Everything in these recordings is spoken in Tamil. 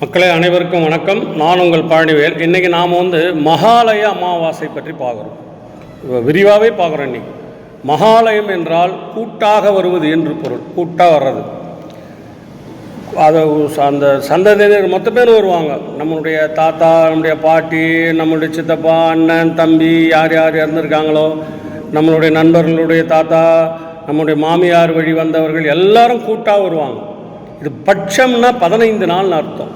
மக்களே அனைவருக்கும் வணக்கம். நான் உங்கள் பழனிவேல். இன்றைக்கி நாம் மகாலய அமாவாசை பற்றி பார்க்குறோம். விரிவாகவே பார்க்குறோம். இன்றைக்கி மகாலயம் என்றால் கூட்டாக வருவது என்று பொருள். கூட்டாக வர்றது, அதை அந்த சந்ததியினர் மொத்த பேர் வருவாங்க. நம்மளுடைய தாத்தா, நம்முடைய பாட்டி, நம்மளுடைய சித்தப்பா, அண்ணன், தம்பி, யார் யார் இறந்துருக்காங்களோ, நம்மளுடைய நண்பர்களுடைய தாத்தா, நம்முடைய மாமியார் வழி வந்தவர்கள் எல்லாரும் கூட்டாக வருவாங்க. இது பட்சம்னா 15 நாள்னு அர்த்தம்.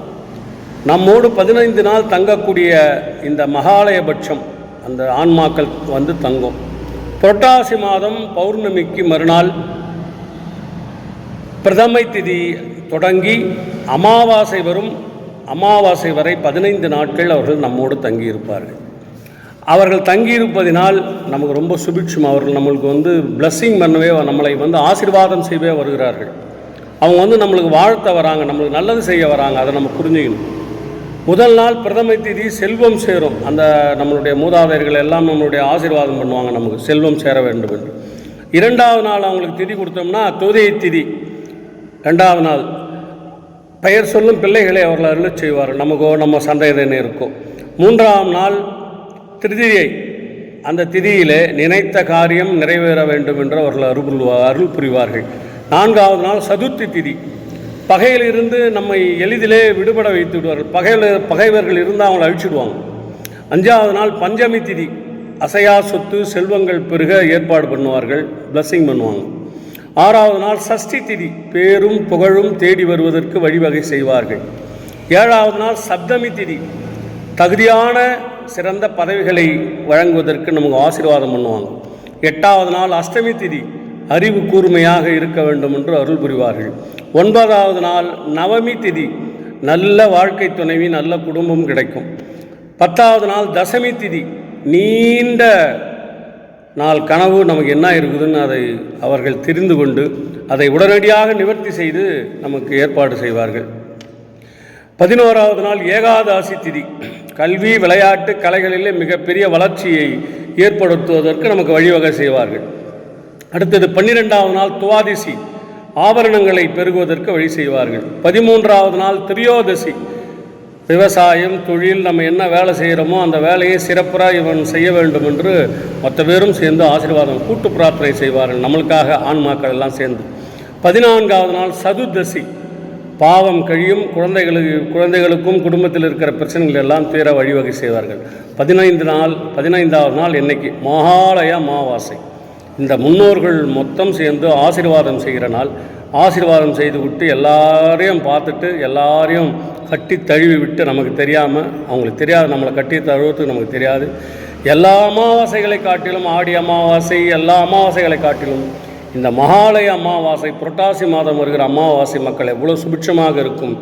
நம்மோடு 15 நாள் தங்கக்கூடிய இந்த மகாலயபட்சம் அந்த ஆன்மாக்கள் தங்கும். புரட்டாசி மாதம் பௌர்ணமிக்கு மறுநாள் பிரதமை திதி தொடங்கி அமாவாசை வரும். அமாவாசை வரை 15 நாட்கள் அவர்கள் நம்மோடு தங்கியிருப்பார்கள். அவர்கள் தங்கியிருப்பதினால் நமக்கு ரொம்ப சுபிட்சம். அவர்கள் நம்மளுக்கு பிளஸ்ஸிங் பண்ணவே, நம்மளை ஆசீர்வாதம் செய்யவே வருகிறார்கள். அவங்க நம்மளுக்கு வாழ்த்த வராங்க, நம்மளுக்கு நல்லது செய்ய வராங்க. அதை நம்ம புரிஞ்சுக்கணும். முதல் நாள் பிரதமை திதி செல்வம் சேரும். அந்த நம்மளுடைய மூதாதையர்கள் எல்லாம் நம்மளுடைய ஆசீர்வாதம் பண்ணுவாங்க, நமக்கு செல்வம் சேர வேண்டும் என்று. இரண்டாவது நாள் அவங்களுக்கு திதி கொடுத்தோம்னா தோதியை திதி. ரெண்டாவது நாள் பெயர் சொல்லும் பிள்ளைகளை அவர்கள் அருளச் செய்வார், நமக்கோ நம்ம சந்ததியினருக்கோ. மூன்றாம் நாள் திருதியை. அந்த திதியிலே நினைத்த காரியம் நிறைவேற வேண்டும் என்று அவர்கள் அருள் புரிவார்கள். நான்காவது நாள் சதுர்த்தி திதி. பகையிலிருந்து நம்மை எளிதிலே விடுபட வைத்து விடுவார்கள். பகைவர்கள் இருந்தால் அவங்களை அழிச்சிடுவாங்க. அஞ்சாவது நாள் பஞ்சமி திதி. அசையா சொத்து செல்வங்கள் பெருக ஏற்பாடு பண்ணுவார்கள், பிளஸ்ஸிங் பண்ணுவாங்க. ஆறாவது நாள் சஷ்டி திதி. பேரும் புகழும் தேடி வருவதற்கு வழிவகை செய்வார்கள். ஏழாவது நாள் சப்தமி திதி. தகுதியான சிறந்த பதவிகளை வழங்குவதற்கு நமக்கு ஆசீர்வாதம் பண்ணுவாங்க. எட்டாவது நாள் அஷ்டமி திதி. அறிவு கூர்மையாக இருக்க வேண்டும் என்று அருள் புரிவார்கள். ஒன்பதாவது நாள் நவமி திதி. நல்ல வாழ்க்கை துணைவி, நல்ல குடும்பம் கிடைக்கும். பத்தாவது நாள் தசமி திதி. நீண்ட நாள் கனவு நமக்கு என்ன இருக்குதுன்னு அதை அவர்கள் தெரிந்து கொண்டு அதை உடனடியாக நிவர்த்தி செய்து நமக்கு ஏற்பாடு செய்வார்கள். 11வது நாள் ஏகாதசி திதி. கல்வி, விளையாட்டு, கலைகளிலே மிகப்பெரிய வளர்ச்சியை ஏற்படுத்துவதற்கு நமக்கு வழிவகை செய்வார்கள். அடுத்தது 12வது நாள் துவாதிசி. ஆபரணங்களை பெருகுவதற்கு வழி செய்வார்கள். 13வது நாள் திரியோதசி. விவசாயம், தொழில், நம்ம என்ன வேலை செய்கிறோமோ அந்த வேலையை சிறப்பாக இவன் செய்ய வேண்டும் என்று மொத்த பேரும் சேர்ந்து ஆசீர்வாதம் கூட்டு பிரார்த்தனை செய்வார்கள், நம்மளுக்காக ஆன்மாக்கள் எல்லாம் சேர்ந்து. 14வது நாள் சதுர்தசி. பாவம் கழியும். குழந்தைகளுக்கும் குடும்பத்தில் இருக்கிற பிரச்சனைகள் எல்லாம் தீர வழிவகை செய்வார்கள். 15வது நாள் என்னைக்கு மகாலய அமாவாசை. இந்த முன்னோர்கள் மொத்தம் சேர்ந்து ஆசீர்வாதம் செய்கிற நாள். ஆசீர்வாதம் செய்து விட்டு எல்லாரையும் பார்த்துட்டு எல்லாரையும் கட்டி தழுவி விட்டு, நமக்கு தெரியாமல், அவங்களுக்கு தெரியாது, நம்மளை கட்டி தழுவுறதுக்கு நமக்கு தெரியாது. எல்லா அமாவாசைகளை காட்டிலும், ஆடி அமாவாசை, எல்லா அமாவாசைகளை காட்டிலும் இந்த மகாலய அமாவாசை, புரட்டாசி மாதம் வருகிற அமாவாசை மக்கள் எவ்வளோ சுபிட்சமாக இருக்கும்.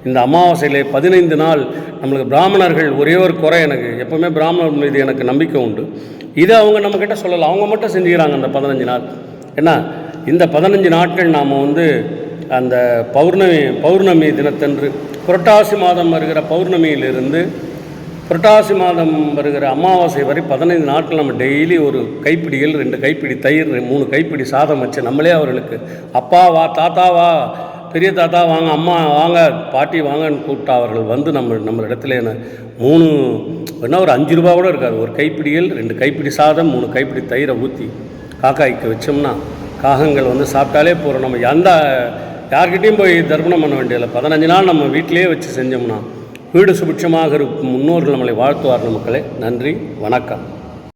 இந்த அமாவாசையிலே 15 நாள் நம்மளுக்கு பிராமணர்கள் ஒரே ஒரு குறை, எனக்கு எப்போவுமே பிராமணர் மீது எனக்கு நம்பிக்கை உண்டு. இதை அவங்க நம்மக்கிட்ட சொல்லலாம், அவங்க மட்டும் செஞ்சுக்கிறாங்க அந்த 15 நாள். ஏன்னா இந்த 15 நாட்கள் நாம் அந்த பௌர்ணமி தினத்தன்று, புரட்டாசி மாதம் வருகிற பௌர்ணமியிலிருந்து புரட்டாசி மாதம் வருகிற அமாவாசை வரை 15 நாட்கள் நம்ம டெய்லி ஒரு கைப்பிடிகள், 2 கைப்பிடி தயிர், 3 கைப்பிடி சாதம் வச்சு நம்மளே அவர்களுக்கு அப்பா வா, தாத்தா வா, பெரிய தாத்தா வாங்க, அம்மா வாங்க, பாட்டி வாங்கன்னு கூப்பிட்டா அவர்கள் நம்ம இடத்துல ஒரு 5 ரூபா கூட இருக்காது. ஒரு கைப்பிடிகள், 2 கைப்பிடி சாதம், 3 கைப்பிடி தயிரை ஊற்றி காக்காய்க்கு வச்சோம்னா காகங்கள் சாப்பிட்டாலே போகிறோம். நம்ம யார்கிட்டையும் போய் தர்ப்பணம் பண்ண வேண்டியதில்லை. 15 நாள் நம்ம வீட்டிலே வச்சு செஞ்சோம்னா வீடு சுபிட்சமாக இருக்கும். முன்னோர்கள் நம்மளை வாழ்த்துவார்கள். மக்களே, நன்றி, வணக்கம்.